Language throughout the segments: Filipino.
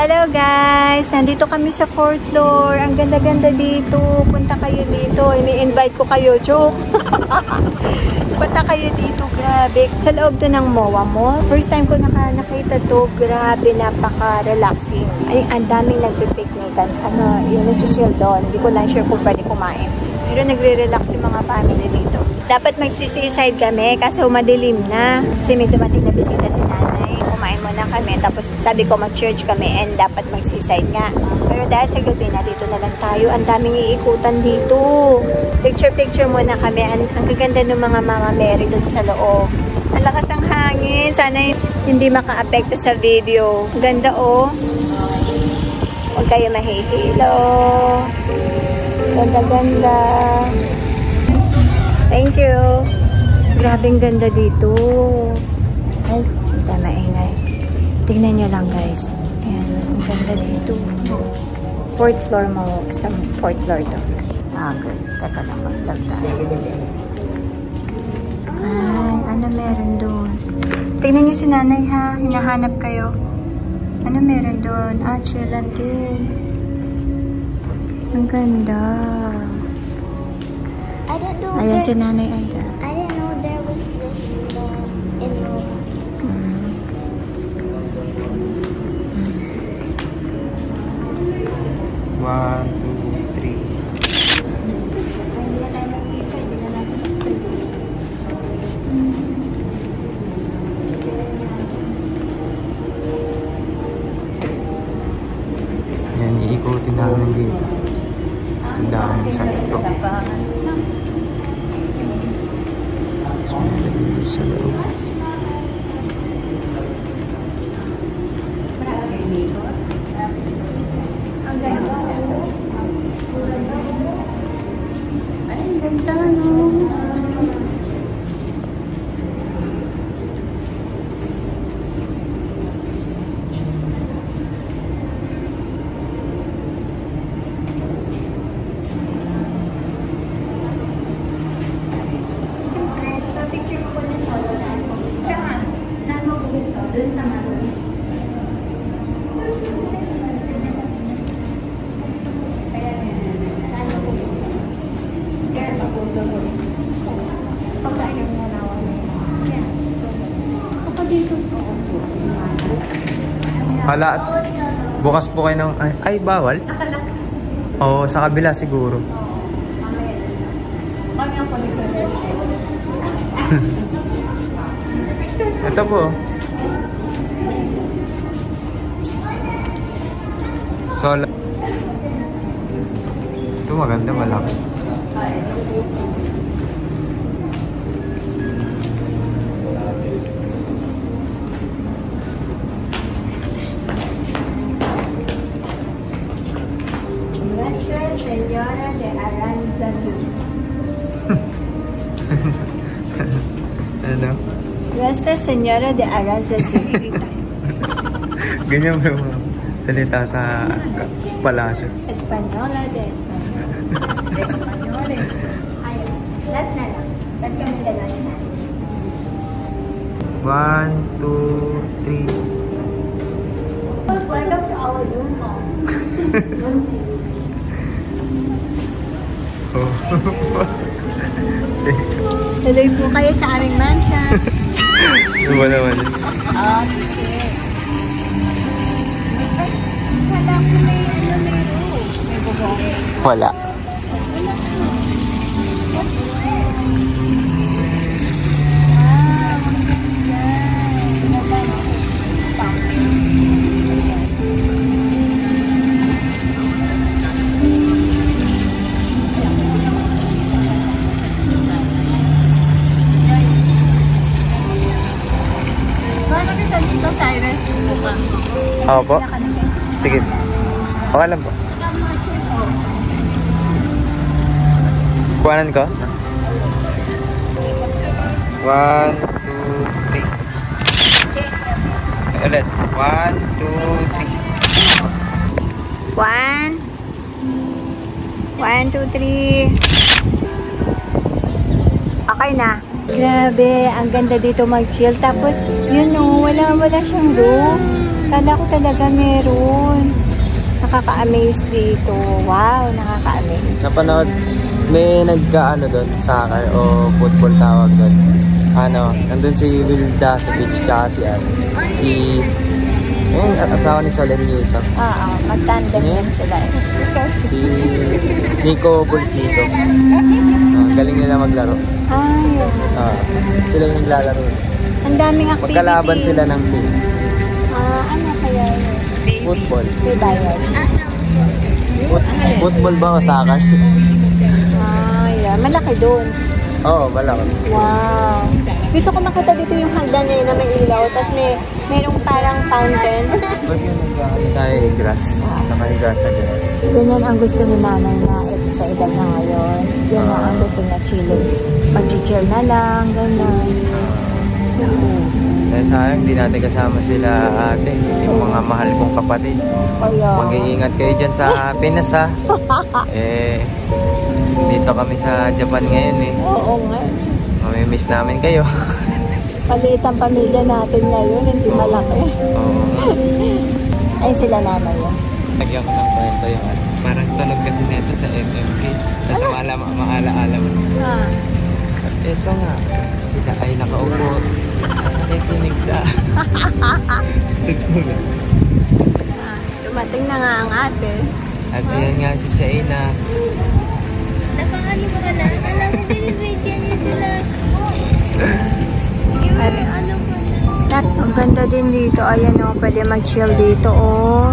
Hello guys! Nandito kami sa 4th floor. Ang ganda-ganda dito. Punta kayo dito. Ini-invite ko kayo. Joke! Punta kayo dito. Grabe. Sa loob to ng MOA Mall. First time ko nakita to. Grabe. Napaka-relaxing. Ay, ang daming nagpipiknikan. Yung nag-chill doon. Hindi ko lang sure kung pwede kumain. Pero nagre-relax yung mga family dito. Dapat mag-seaside kami kaso madilim na. Kasi may dumating na bisita si nanay. Kumain muna kami. Tapos sabi ko mag-church kami and dapat mag-seaside nga. Pero dahil sa gabi na dito na lang tayo. Ang daming iikutan dito. Picture-picture muna kami. Ang gaganda ng mga Mama Mary doon sa loob. Ang lakas ng hangin. Sana hindi maka-apekto sa video. Ganda oh. Huwag kayo mahihilo. Ganda-ganda. Thank you. Grabing ganda dito. Ay, tama ingay. Tingnan nyo lang guys. Ayan, ang ganda dito. 4th floor mo. Sa 4th floor to. Good. Teka lang mag-vlog tayo. Ay, ano meron doon? Tingnan nyo si nanay ha. Hinahanap kayo. Ano meron doon? Chillan din. Ang ganda. I don't know. Ayan si nanay Aida. I didn't know there was this in Rome. One, two, three. Yan, iikutin namin dito. Ang dami sa ito. Tapos meron dito sa loob. Ang ganda no. Hala, bukas po kayo ng... Ay, bawal? Oo, sa kabila siguro. Ito po. Solo. Ito maganda, malaki. Señora de Aranzazu. Ano? Nuestra Señora de Aranzazu. Ganyan ba yung salita sa palasyo? Española de Español. De Españoles. Ayun. Last na lang. Last kami dalawa na natin. 1, 2, 3. Welcome to our room, mom. Tuloy po kayo sa aming mansion. Diba naman? Okay. Kala ko may meron. May bubong. Wala. Opo. Sige. Okay lang po. Kuhanan ko? 1, 2, 3. Ulit. 1, 2, 3. 1, 2, 3. Okay na. Grabe, ang ganda dito mag-chill. Tapos, yun no, wala siyang room. Kala ko talaga meron. Nakaka-amaze dito. Wow, nakaka-amaze. Napanood, may nagka-ano doon, soccer o football tawag doon. Ano, nandun si Wilda sa beach, tsaka si yung asawa ni Solen Yusa. Oo, mag-tandem Sino yan sila. Si Nico Bolsito. Galing nila maglaro. Ay, Sila yung naglalaro. ang daming activity. Magkalaban sila ng team. Ano kaya yun? Football. May bayad. Football ba o soccer? Yeah. Malaki doon. Oo, malaki. Wow. Gusto ko makita dito yung hagdan na may ilaw. Tapos merong parang fountain. Ba't yun nagkakaroon tayo grass? Nakahiga sa grass. Ganyan ang gusto ni nanay na sa edad na ngayon. Yan na ang gusto niya, chilling. Mag-chill na lang, ganyan. Dahil sayang, di natin kasama sila ate. Yung mga mahal kong kapatid. Kaya, Mag-iingat kayo dyan sa Pinas ha. Dito kami sa Japan ngayon eh. oo nga. Mamimiss namin kayo. Paliit ang pamilya natin ngayon, hindi malaki. Oo. Ayun sila nanay yan. Lagyan ko ng kwento yung ano. Parang tunog kasi nito sa MMK. Tapos maala-ala mo. At ito nga, sila ay nakaupo. Nakikinig sa... Dumating na nga ang ate. At yan nga si Shaina. Nakaano ko lang. Alam mo, binibigyan niya sila. Ano ko na. Ang ganda din dito. Ayan o, pwede mag-chill dito o.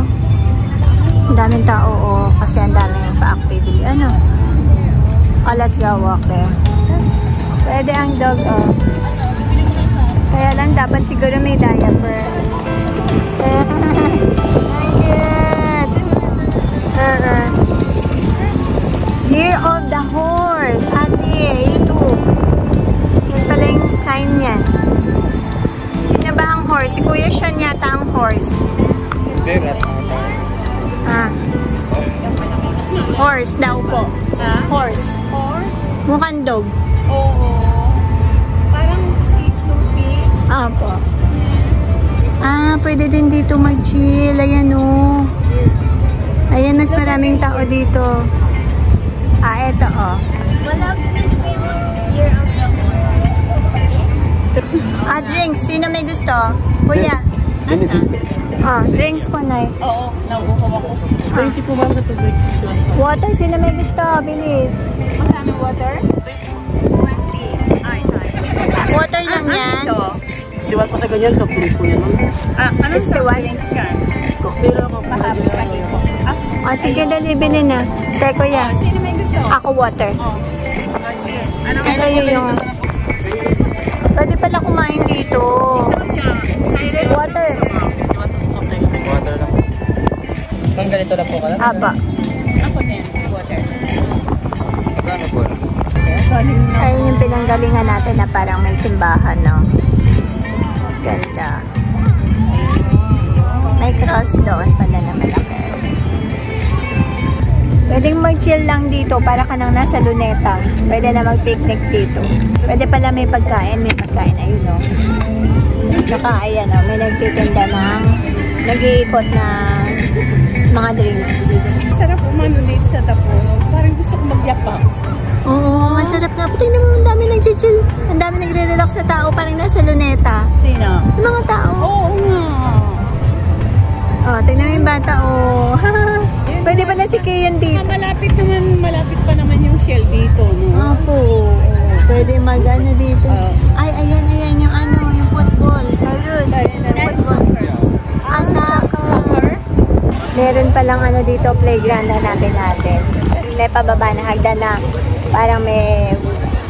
Ang daming tao o. Kasi ang daming pa-activity. Ano? Oh, let's go walk there. Pwede ang dog o. Kaya lang dapat siguro may diaper. Year of the horse. Ate, ito. Yan pala yung sign yan. Sino ba ang horse? Si Kuya Sean yata ang horse. Horse daw po. Horse. Horse? Mukhang dog. Oo. Parang si Snoopy. Po. Pwede din dito mag-chill. Ayan o. Ayan, mas maraming tao dito. Eto o. Wala year of the horse. Drinks. Sino may gusto? Kuya. Drinks po, Nay. Oo, nauuhaw ako. 20 po ba sa tubig? Water. Sino may gusto? Bilis. Magkano water? 20. Ay, Water lang yan. 61 pa sa ganyan, so please po yan. Anong 61? yan? Cocktail ako. Sige, dali, bilhin na. Sir, Kuya. Sino may gusto? Ako, water. Sige. Ano Sa'yo yung... Pwede pala kumain dito. Water. Water lang. Pang ganito lang po ka lang? Apa. Ako din, water. Magkano po? Ayun yung pinanggalingan natin na parang may simbahan, no? Ganda. May cross doon pala na malaki. Pwedeng mag-chill lang dito para ka nang nasa Luneta. Pwede na mag-picnic dito. Pwede pala may pagkain. May pagkain, ayun, no? Tsaka, ayan, no? May nagtitinda ng nag-iikot na mga drinks. Sarap umano dito sa Tapuno. Parang gusto ko magyapa. Oo, masarap nga. Tingnan mo, ang dami nag-chill. Ang dami nagre-relax na tao. Parang nasa Luneta. Sino? Yung mga tao. Oo nga. Tingnan mo yung bata, Pwede pala si Kian dito. Malapit pa naman yung Shell dito, no? Apo. Pwede mag-ano dito. Ayan yung yung football. Cyrus. Football. Soccer. Meron palang dito, playground na natin. May pababa na hagdan na parang may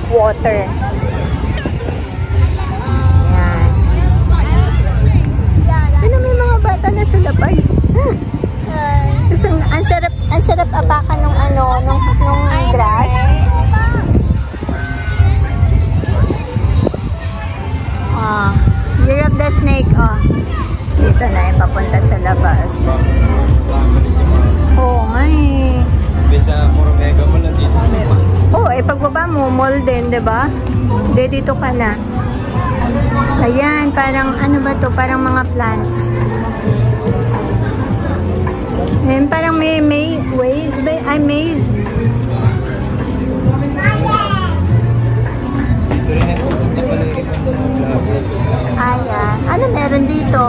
water. Ayan. Ano, may mga bata na sa labay. Ang sarap apakan nung grass. Year of the snake, Dito na yung papunta sa labas. Oo nga eh. Bisa puro mega mo lang dito. Pagbaba mo, mall din, diba? Dito ka na. Ayan, parang ano ba to? Parang mga plants. Ayan, parang may ways. Ay, maze. Ayan. Ano meron dito?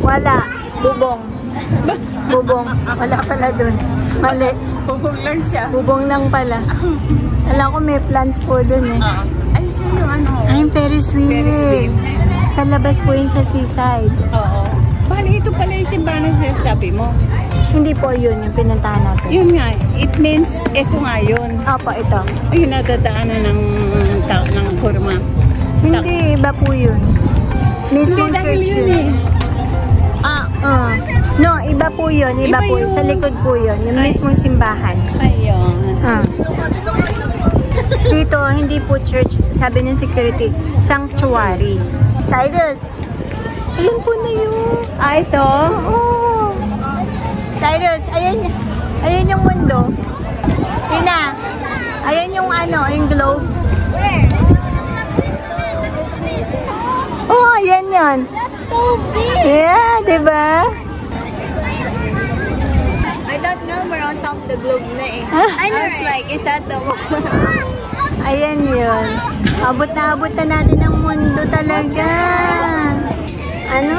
Wala. Bubong. Bubong. Wala pala dun. Mali. Bubong lang siya. Bubong lang pala. Alam ko may plants po dun eh. Ay, dyan yung ano. Ay, yung Ferris wheel. Sa labas po yun sa seaside. Oo. Bali, ito pala yung simbahan na sabi mo. Hindi po yun yung pinuntahan natin. Yun nga, it means, ito nga yun. Opo, ito. Ayun, nadadaanan ng kurma. Hindi, iba po yun. Mismong Hindi, dahil church yun yun. No, iba po yun. Iba po yun. Sa likod po yun. Yung Ay. mismong simbahan. Ayun. Dito, hindi po church. Sabi ng security, sanctuary. Cyrus, ayun po na yun. Ito? Oo. Cyrus, ayan yung mundo. Tina, ayan yung ano, yung globe. Oh, ayan yan. So big. Yeah, diba? I don't know, we're on top of the globe na eh. Ah. I was like, is that the one? Ayan yun. Abot na natin ang mundo talaga. Ano?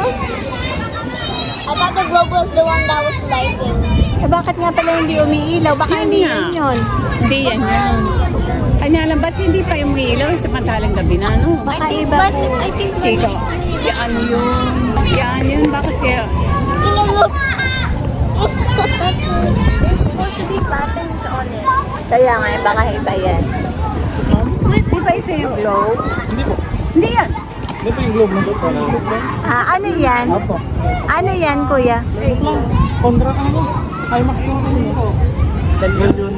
I thought the globe was the one that was lighting. Eh, bakit nga pala hindi umiilaw? Baka Yun hindi nga. yun yun. Hindi yan yun. Kanya lang, ba't hindi pa yung ilaw sa pantalang gabi na, no? Baka I think iba bus, po. I think Chico, yan yun. Yan yun, bakit kaya? you know, look. There's supposed to be patterns on it. Kaya nga, baka iba yan. Di ba ito yung globe? Hindi po. Hindi yan. Hindi po yung globe na po. Ano yan? Apo. Ano yan, kuya? Kontra ka na po. IMAX na po. Galyon.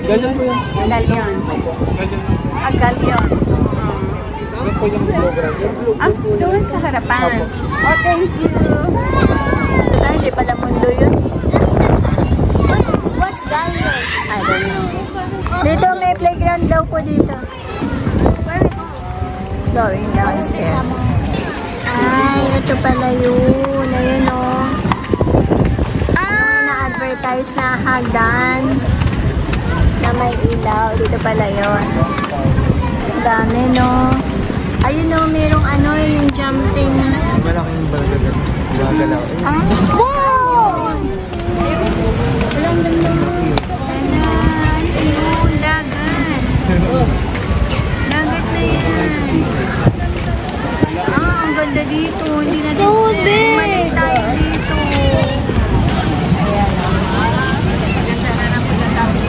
Galyon po yan. Galyon. Galyon. Galyon. Yan po yung globe. Doon sa harapan. Oh, thank you. Diba, hindi pala mundo yun? What's Galileo? I don't know. Dito, may playground daw po dito. Where is it? Going downstairs. Ay, ito pala yun. Ayun o. Yung na-advertise na hagdan na may ilaw. Dito pala yun. Ang dami, no? Ayun o, merong ano, yung jumping. Malaking balagagan. Gagalaw. Ah? Wow! Walang ganda. Ayan, yun, dagat. Dagat na yan. Ang ganda dito. Hindi na So big. Mali tayo dito. Ayan. Ganda na ng pagkatapos.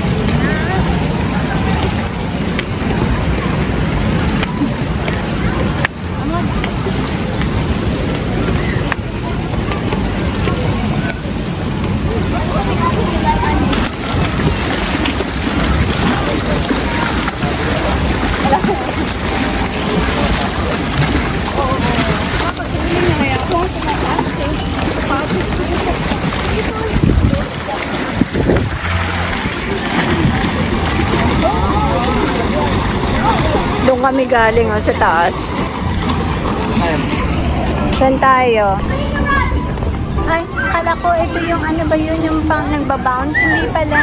Doon kami galing sa taas. Saan tayo? Ay, akala ko ito yung ano ba yun, yung pang nagbabounce. Hindi pala.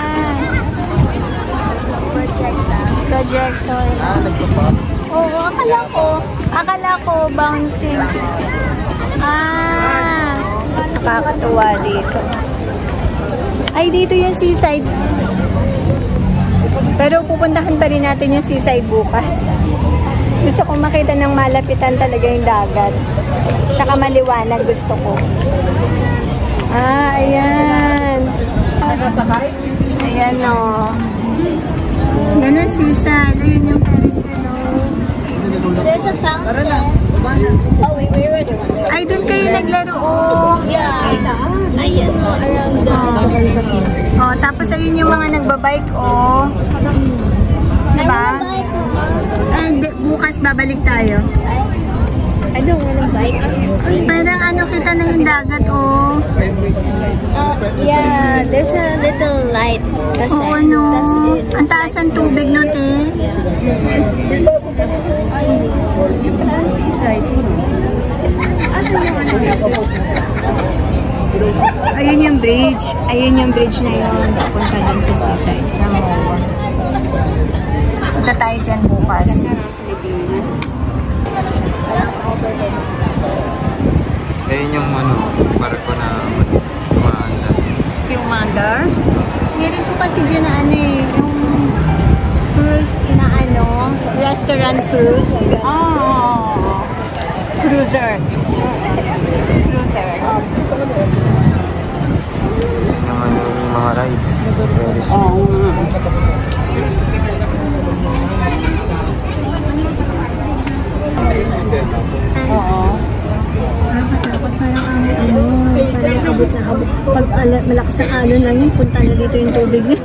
Projector. Nagpapap. Oo, akala ko bouncing. Nakakatuwa dito. Ay, dito yung seaside. Pero pupuntahan pa rin natin yung seaside bukas. Gusto kong makita ng malapitan talaga yung dagat. Tsaka maliwanag gusto ko. Ayan. Ayan o. Yan ang seaside. Ayun yung Ferris wheel. There's a fountain. Oh, we already went there. Ay, doon kayo naglaro. Oh. Yeah. Ayan, around the... Oh, tapos ayun yung mga nagbabike. Oh. Diba? I wanna buy it, Mama. And bukas babalik tayo. I don't want to bite it. Parang ano, kita na yung dagat, oh. Yeah, there's a little light. That's Oo, it. no. That's it. Ang taas ng tubig, no, te? Ayun yung bridge. Ayun yung bridge na yun. Papunta dun sa seaside. Punta tayo dyan bukas. Ayun yung barko na umaandar. Yung mandar? Meron po kasi dyan na ano eh, yung cruise na ano, restaurant cruise. Oh. Cruiser. Cruiser. Yung mga rides. Very smooth. Oo. Oo. Parang abot na abot. Pag malakas ang alon lang yun, punta na dito yung tubig niya.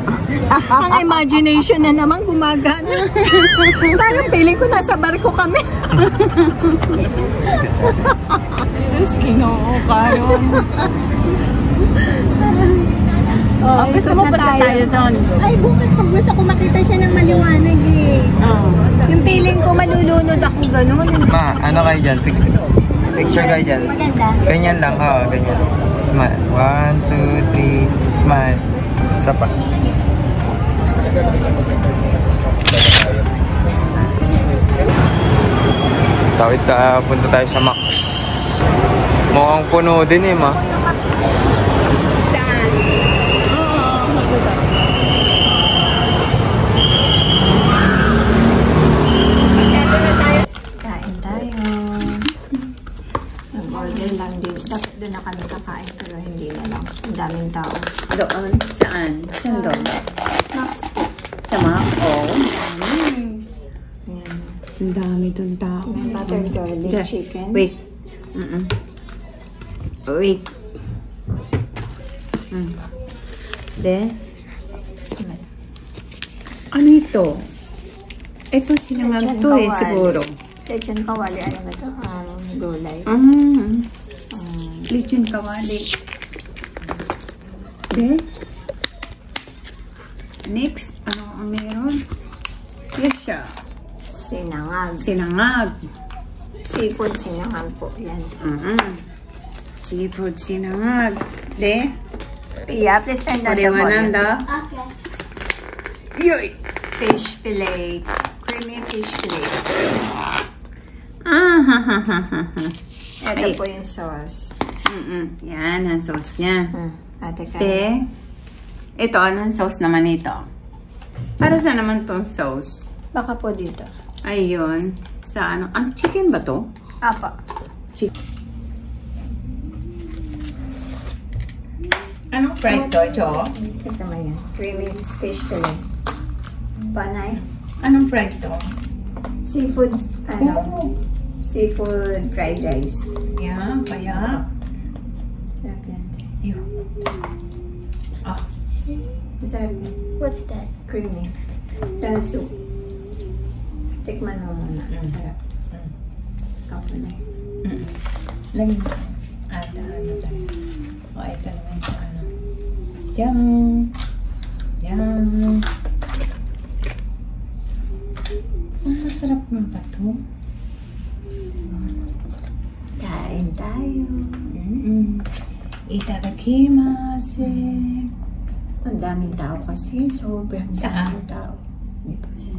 Ang imagination na naman gumagana. Parang feeling ko nasa barko kami. Sus, Ginoo, karon. Oh, Gusto mo ba tayo doon? Ay, bukas pag gusto ko makita siya ng maliwanag eh. Oo. Yung feeling ko malulunod ako gano'n. Ma, ano kayo dyan? Picture kayo dyan. Maganda. Ganyan lang, ganyan. Smile. 1, 2, 3, smile. Isa pa. Tawid punta tayo sa Max. Mukhang puno din eh, ma. Saan? Kain tayo. Ang order lang din. Dapat doon na kami kakain pero hindi na lang. Ang daming tao. Doon? Saan? Saan doon? Max po. Sa Mako? Ayan. Ang dami doon tao. May butter garlic chicken. Wait. Wait. De? Ano ito? Ito sinangag Lechon to eh, kawali. siguro. Lechon kawali. Ano ba ito? Gulay. Lechon kawali. De? Next, ano ang meron? Yes siya. Sinangag. Sinangag. Seafood sinangag po. Yan. Seafood sinangag. De? Pia, please send that the volume. Paliwananda. Okay. Yoy! Fish fillet. Creamy fish fillet. Ito Ay. po yung sauce. Yan, ang sauce niya. Ate ka. De? Ito, anong sauce naman ito? Para saan naman itong sauce? Baka po dito. Ayun. Sa ano? Ang chicken ba to? Apa. Anong fried to, Jo? Kasi naman yan. Creamy fish fillet. Panay. Anong fried to? Seafood, Oh. seafood fried rice. Yeah, kaya. Sarap yan. Yun. Ah. Masarap yan. What's that? Creamy. The soup. Tikman mo muna. Sarap. Kapunay. Lagi mo. Ata, ano tayo? O, ito naman sa ano. Yan. Yan. Ang masarap ng bato. Kain tayo. Itadakimasu. Ang daming tao kasi. Sobrang Saan? daming tao. Hindi pa siya.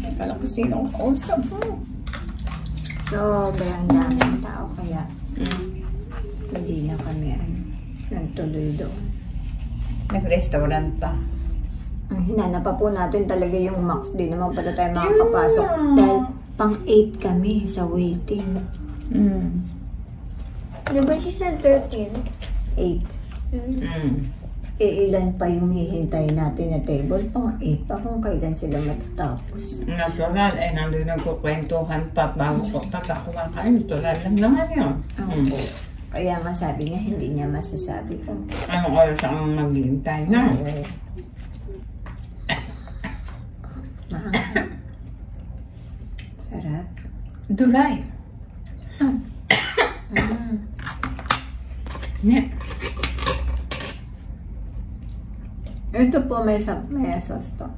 Akala ko sinong kausap mo. Sobrang daming tao. Kaya hindi na kami nagtuloy doon. Nag-restaurant pa. Ang hinanap pa po natin talaga yung max. Di naman pala tayo makakapasok. Dahil pang 8 kami sa waiting. No, but she said 13. 8. Ilan pa yung hihintay natin na table? Pang 8 pa kung kailan sila matatapos. Natural, nandun nagkukwentuhan pa bago ko pagkakumakain. Natural lang naman yun. Opo. Kaya masabi niya, hindi niya masasabi kung Anong oras ang maghihintay na? Sarap. Dulay. Ne. Ito po may sauce to.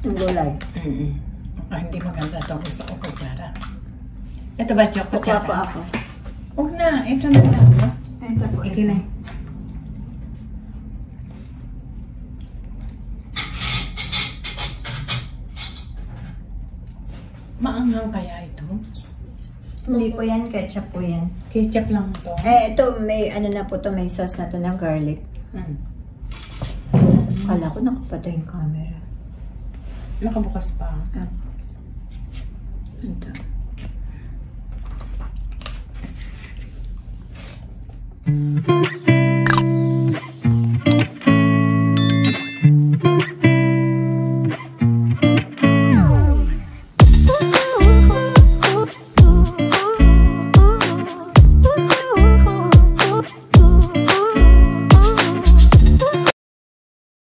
Yung gulay. Hindi maganda to. Gusto ko kutsara. Ito ba chocolate? Kukuha po ako. Huwag na. Ito na lang. Ito po. Ikinay. Maanghang kaya ito? Hindi po yan, ketchup po yan. Ketchup lang to. Ito may ano na po to, may sauce na to ng garlic. Kala ko nakapatay yung camera. Nakabukas pa. Ito.